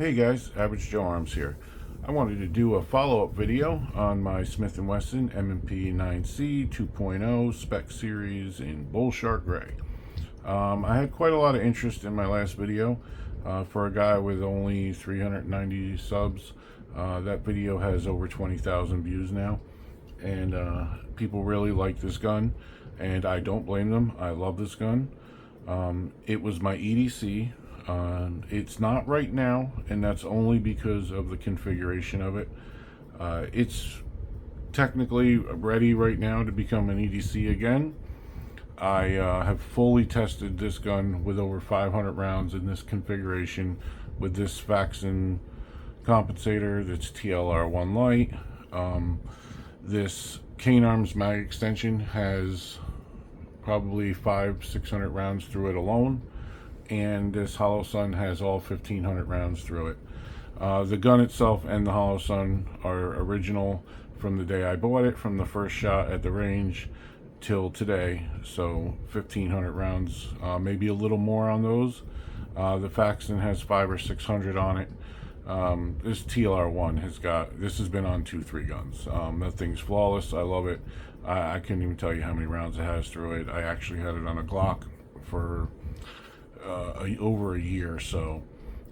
Hey guys, Average Joe Arms here. I wanted to do a follow-up video on my Smith & Wesson M&P 9C 2.0 spec series in Bull Shark Gray. I had quite a lot of interest in my last video. For a guy with only 390 subs, that video has over 20,000 views now. And people really like this gun, and I don't blame them. I love this gun. It was my EDC. It's not right now, and that's only because of the configuration of it. It's technically ready right now to become an EDC again. I have fully tested this gun with over 500 rounds in this configuration with this Faxon compensator that's Tlr1 light. This Cainarms Mag Extension has probably 500-600 rounds through it alone, and this Holosun has all 1,500 rounds through it. The gun itself and the Holosun are original from the day I bought it, from the first shot at the range till today, so 1,500 rounds, maybe a little more on those. The Faxon has 500 or 600 on it. This Tlr1 this has been on 2-3 guns. That thing's flawless. I love it. I couldn't even tell you how many rounds it has through it. I actually had it on a Glock for over a year, so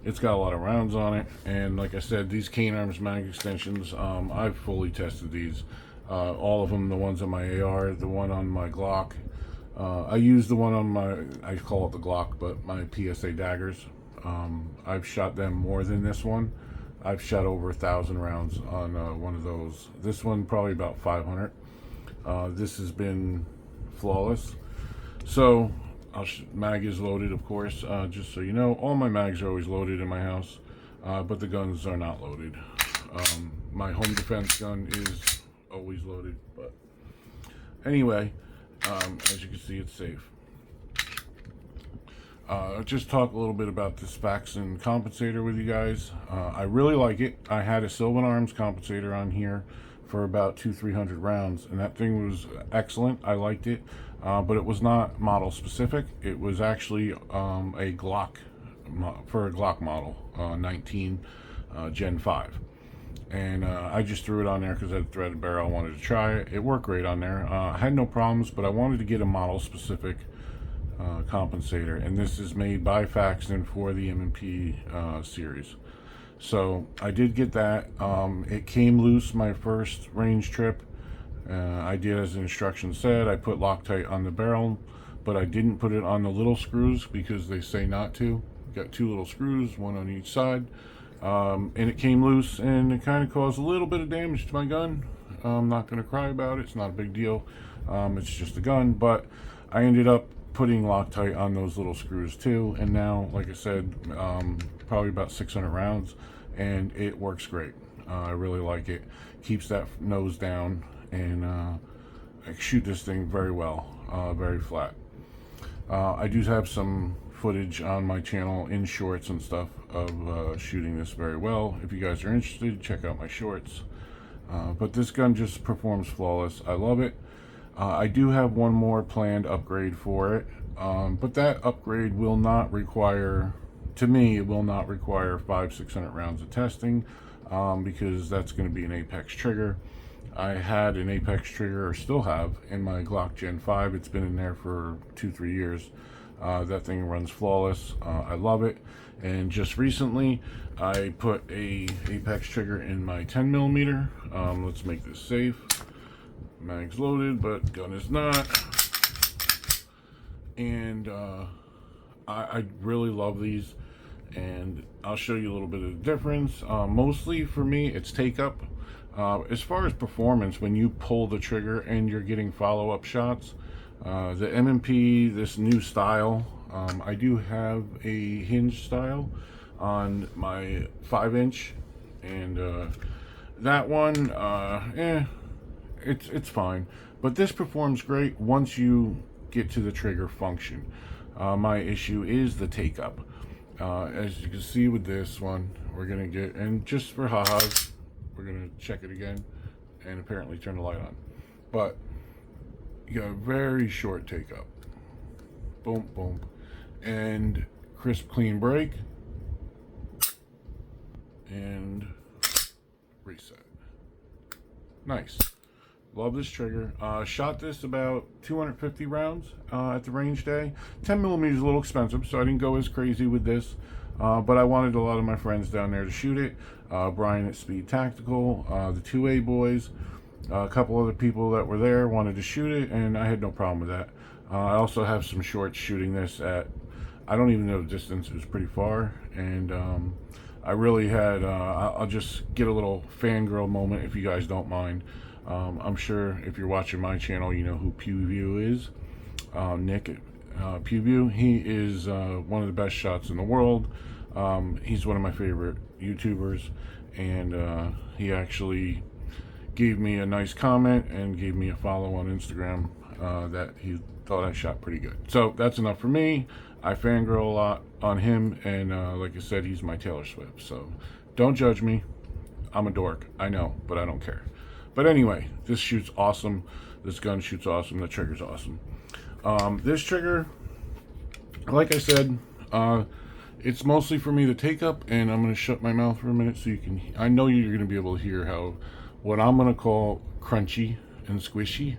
it's got a lot of rounds on it. And like I said, these Cainarms Mag Extensions, I've fully tested these, all of them. The ones on my AR, the one on my Glock. I use the one on my, I call it the Glock, but my PSA daggers. I've shot them more than this one. I've shot over 1,000 rounds on one of those. This one probably about 500. This has been flawless. So mag is loaded, of course. Just so you know, all my mags are always loaded in my house, but the guns are not loaded. My home defense gun is always loaded, but anyway, as you can see, it's safe. Just talk a little bit about this Faxon compensator with you guys. I really like it. I had a Sylvan Arms compensator on here for about 200-300 rounds, and that thing was excellent. I liked it, but it was not model specific. It was actually a Glock, for a Glock model, 19 Gen 5. And I just threw it on there because I had a threaded barrel. I wanted to try it. It worked great on there. I had no problems, but I wanted to get a model specific compensator, and this is made by Faxon for the M&P series. So I did get that. It came loose my first range trip. I did as the instructions said. I put Loctite on the barrel, but I didn't put it on the little screws because they say not to. Got 2 little screws, one on each side, and it came loose, and it kind of caused a little bit of damage to my gun. I'm not going to cry about it. It's not a big deal. It's just a gun, but I ended up putting Loctite on those little screws too, and now, like I said, probably about 600 rounds, and it works great. I really like it. Keeps that nose down, and I shoot this thing very well, very flat. I do have some footage on my channel in shorts and stuff of shooting this very well. If you guys are interested, check out my shorts. But this gun just performs flawless. I love it. I do have one more planned upgrade for it, but that upgrade will not require, to me, it will not require 500-600 rounds of testing, because that's going to be an Apex trigger. I had an Apex trigger, or still have, in my Glock Gen 5. It's been in there for 2-3 years. That thing runs flawless. I love it. And just recently, I put a Apex trigger in my 10mm. Let's make this safe. Mag's loaded, but gun is not. And I really love these, and I'll show you a little bit of the difference. Mostly for me, it's take up. As far as performance, when you pull the trigger and you're getting follow-up shots, the M&P, this new style, I do have a hinge style on my 5-inch, and that one, it's fine, but this performs great once you get to the trigger function. My issue is the take up. As you can see with this one, we're gonna get, and just for ha-has, we're gonna check it again and apparently turn the light on, but you got a very short take up. Boom, boom, and crisp, clean break. and reset. Nice. Love this trigger. Shot this about 250 rounds at the range day. 10 millimeters is a little expensive, so I didn't go as crazy with this. But I wanted a lot of my friends down there to shoot it. Brian at Speed Tactical, the 2A boys, a couple other people that were there wanted to shoot it, and I had no problem with that. I also have some shorts shooting this at, I don't even know the distance, it was pretty far, and I really had, I'll just get a little fangirl moment if you guys don't mind. I'm sure if you're watching my channel, you know who PewView is. Nick at PewView. He is one of the best shots in the world. He's one of my favorite YouTubers, and he actually gave me a nice comment and gave me a follow on Instagram that he thought I shot pretty good. So that's enough for me. I fangirl a lot on him, and like I said, he's my Taylor Swift. So don't judge me. I'm a dork, I know, but I don't care. But anyway, this shoots awesome. This gun shoots awesome. The trigger's awesome. This trigger, like I said, it's mostly for me to take up, and I'm going to shut my mouth for a minute so you can, I know you're going to be able to hear how, what I'm going to call crunchy and squishy.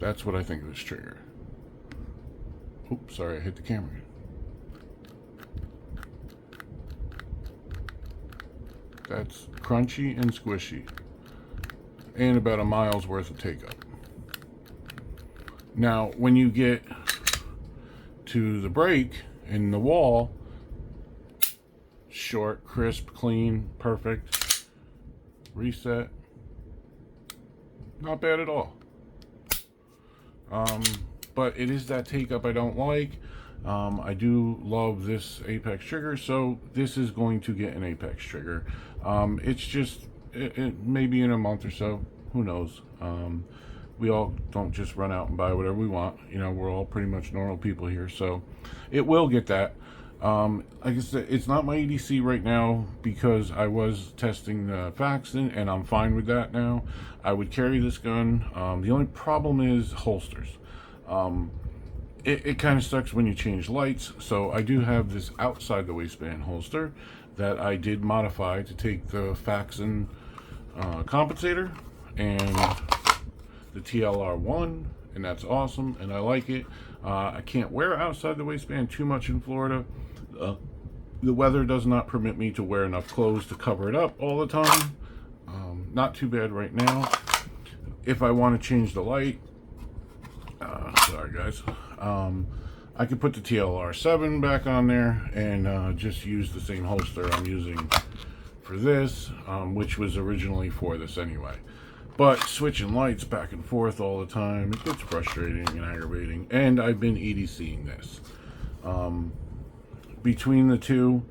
That's what I think of this trigger. Oops, sorry, I hit the camera. That's crunchy and squishy. And about a mile's worth of take up. Now, when you get to the break in the wall, short, crisp, clean, perfect. Reset. Not bad at all. But it is that take up I don't like. I do love this Apex trigger, so this is going to get an Apex trigger. It's just, it maybe in a month or so, who knows. We all don't just run out and buy whatever we want. You know, we're all pretty much normal people here, so it will get that. Like I said, it's not my EDC right now because I was testing the Faxon, and I'm fine with that now. I would carry this gun. The only problem is holsters. It kind of sucks when you change lights, so I do have this outside the waistband holster that I did modify to take the Faxon Compensator and the Tlr1, and that's awesome, and I like it. I can't wear outside the waistband too much in Florida. The weather does not permit me to wear enough clothes to cover it up all the time. Not too bad right now. If I want to change the light, sorry guys, I could put the TLR7 back on there and just use the same holster I'm using for this, which was originally for this anyway. But switching lights back and forth all the time, it gets frustrating and aggravating, and I've been EDCing this. Between the two,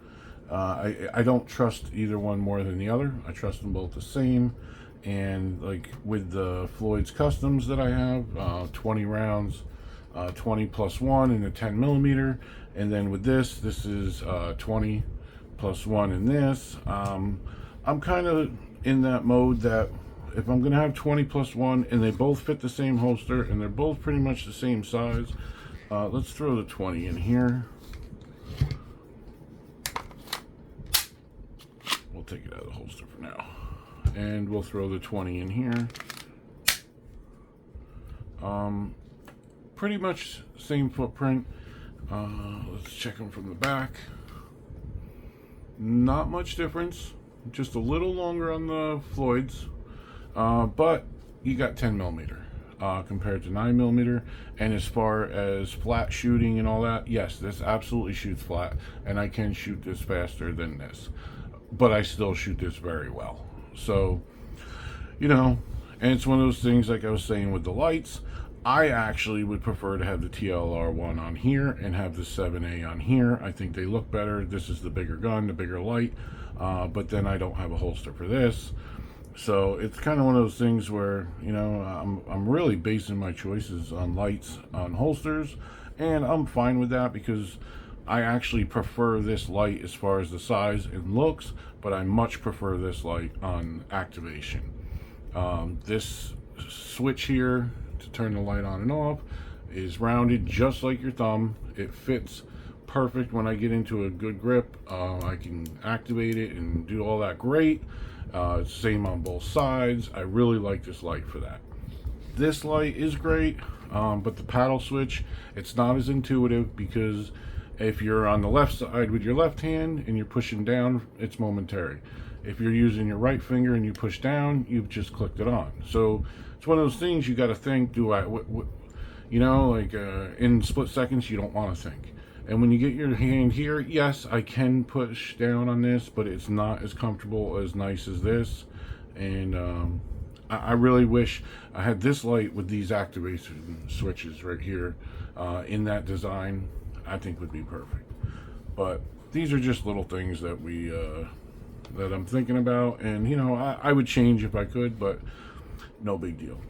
I don't trust either one more than the other. I trust them both the same. And like with the Floyd's Customs that I have, 20 rounds, 20 plus 1 in a 10 millimeter, and then with this is 20 plus 1 in this. I'm kind of in that mode that if I'm gonna have 20 plus 1 and they both fit the same holster and they're both pretty much the same size, let's throw the 20 in here. We'll take it out of the holster for now, and we'll throw the 20 in here. Pretty much same footprint. Let's check them from the back. Not much difference, just a little longer on the Floyd's, but you got 10 millimeter compared to 9 millimeter. And as far as flat shooting and all that, yes, this absolutely shoots flat, and I can shoot this faster than this, but I still shoot this very well. So, you know, and it's one of those things, like I was saying with the lights, I actually would prefer to have the TLR1 on here and have the 7A on here. I think they look better. This is the bigger gun, the bigger light, but then I don't have a holster for this. So it's kind of one of those things where, you know, I'm really basing my choices on lights, on holsters, and I'm fine with that because I actually prefer this light as far as the size and looks, but I much prefer this light on activation. This switch here to turn the light on and off is rounded just like your thumb. It fits perfect when I get into a good grip. I can activate it and do all that great. Same on both sides. I really like this light for that. This light is great, but the paddle switch, it's not as intuitive, because if you're on the left side with your left hand and you're pushing down, it's momentary. If you're using your right finger and you push down, you've just clicked it on. So it's one of those things you got to think, you know, like in split seconds, you don't want to think. And when you get your hand here, yes, I can push down on this, but it's not as comfortable, as nice as this. And I really wish I had this light with these activation switches right here in that design. I think would be perfect. But these are just little things that that I'm thinking about, and you know, I would change if I could, but no big deal.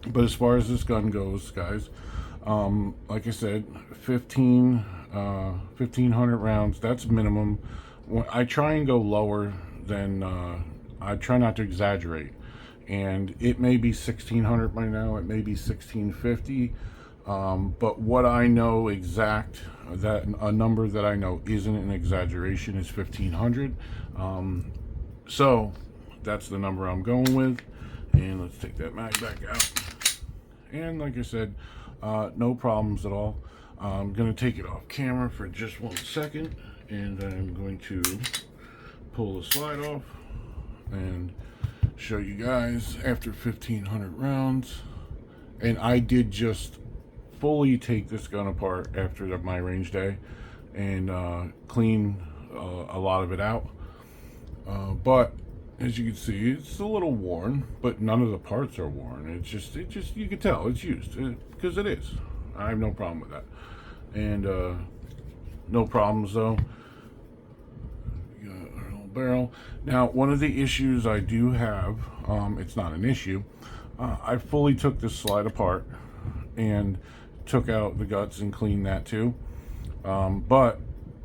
But as far as this gun goes, guys, like I said, 1,500 rounds, that's minimum. I try and go lower than, I try not to exaggerate. And it may be 1,600 by now, it may be 1,650. But what I know exact, that a number that I know isn't an exaggeration, is 1,500. So that's the number I'm going with. And let's take that mag back out. And like I said, no problems at all. I'm going to take it off camera for just 1 second, and I'm going to pull the slide off and show you guys after 1,500 rounds. And I did just fully take this gun apart after my range day and clean a lot of it out. But as you can see, it's a little worn, but none of the parts are worn. It's just you can tell it's used, because it is. I have no problem with that. And no problems though. Got our little barrel. Now, one of the issues I do have, it's not an issue. I fully took this slide apart and took out the guts and cleaned that too. But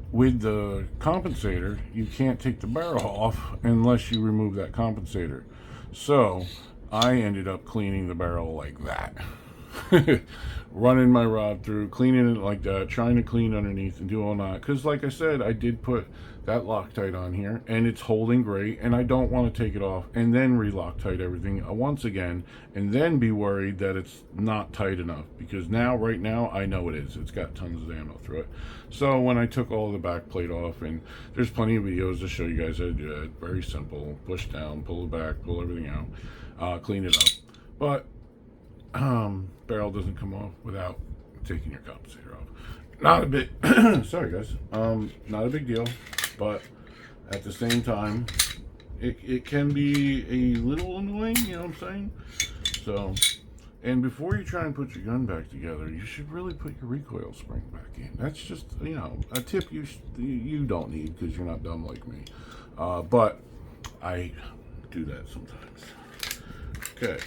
with the compensator, you can't take the barrel off unless you remove that compensator. So I ended up cleaning the barrel like that. Running my rod through, cleaning it like that, trying to clean underneath and do all that. Because like I said, I did put that Loctite on here and it's holding great, and I don't want to take it off and then re-Loctite everything once again and then be worried that it's not tight enough, because right now I know it is. It's got tons of ammo through it. So when I took all the back plate off, and there's plenty of videos to show you guys how to do it, very simple: push down, pull it back, pull everything out, clean it up. But barrel doesn't come off without taking your compensator off. Not a big sorry guys, not a big deal, but at the same time it can be a little annoying, you know what I'm saying? So, and before you try and put your gun back together, you should really put your recoil spring back in. That's just, you know, a tip you don't need, because you're not dumb like me, but I do that sometimes. Okay.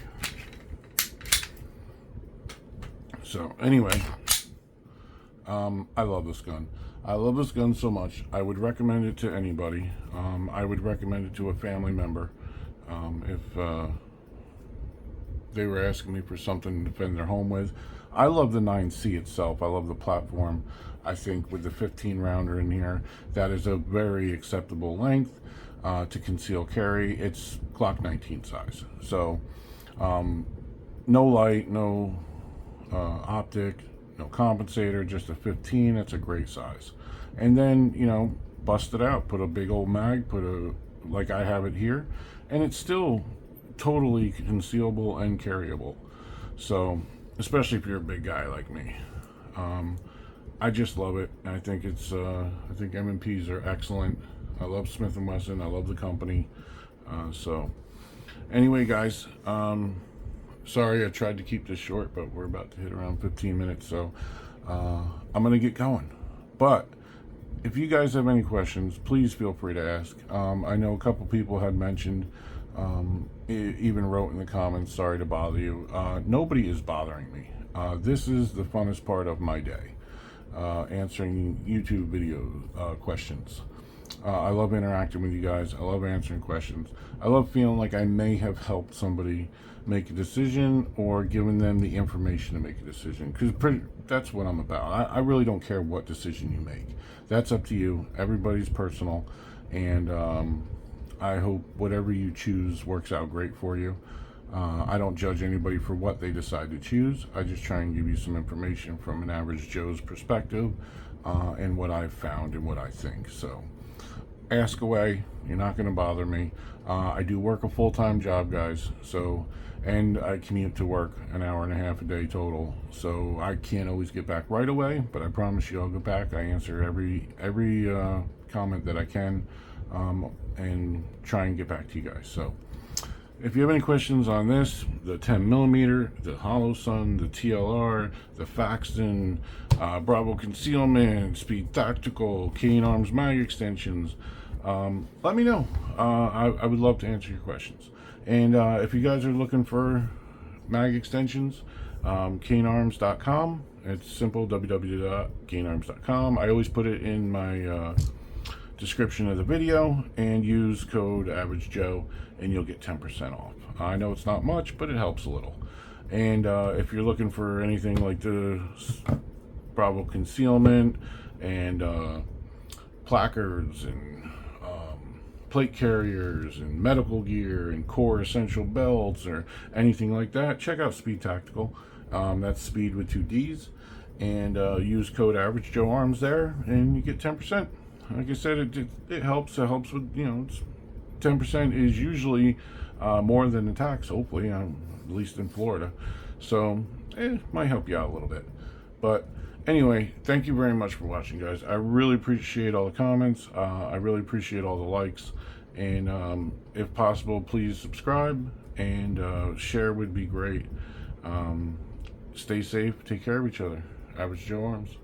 So anyway, I love this gun. I love this gun so much. I would recommend it to anybody. I would recommend it to a family member. If they were asking me for something to defend their home with. I love the 9C itself. I love the platform. I think with the 15 rounder in here, that is a very acceptable length to conceal carry. It's Glock 19 size. So no light, no optic, no compensator, just a 15. That's a great size. And then, you know, bust it out, put a big old mag, like I have it here, and it's still totally concealable and carryable. So especially if you're a big guy like me, I just love it. I think it's I think M&Ps are excellent. I love Smith & Wesson. I love the company. So anyway, guys, sorry I tried to keep this short, but we're about to hit around 15 minutes, so I'm gonna get going. But if you guys have any questions, please feel free to ask. I know a couple people had mentioned, even wrote in the comments, sorry to bother you. Nobody is bothering me. This is the funnest part of my day, answering YouTube video questions. I love interacting with you guys. I love answering questions. I love feeling like I may have helped somebody make a decision or giving them the information to make a decision, because that's what I'm about. I really don't care what decision you make. That's up to you. Everybody's personal, and I hope whatever you choose works out great for you. I don't judge anybody for what they decide to choose. I just try and give you some information from an average Joe's perspective, and what I've found and what I think. So ask away. You're not going to bother me. I do work a full-time job, guys, and I commute to work an hour and a half a day total, so I can't always get back right away, but I promise you I'll get back. I answer every comment that I can, and try and get back to you guys. So if you have any questions on this, the 10mm, the Holosun, the TLR, the Faxon, Bravo Concealment, Speed Tactical, Cainarms Mag Extensions, let me know. I would love to answer your questions. And if you guys are looking for mag extensions, Cainarms.com. It's simple, www.cainarms.com. I always put it in my description of the video, and use code AverageJoe and you'll get 10% off. I know it's not much, but it helps a little. And if you're looking for anything like the Bravo Concealment and placards and plate carriers and medical gear and core essential belts or anything like that, check out Speed Tactical. That's speed with 2 D's, and use code AverageJoeArms there and you get 10%. Like I said, it helps. It helps with, 10% is usually more than the tax, hopefully, at least in Florida. So it might help you out a little bit. But anyway, thank you very much for watching, guys. I really appreciate all the comments. I really appreciate all the likes. And if possible, please subscribe, and share would be great. Stay safe. Take care of each other. Average Joe Arms.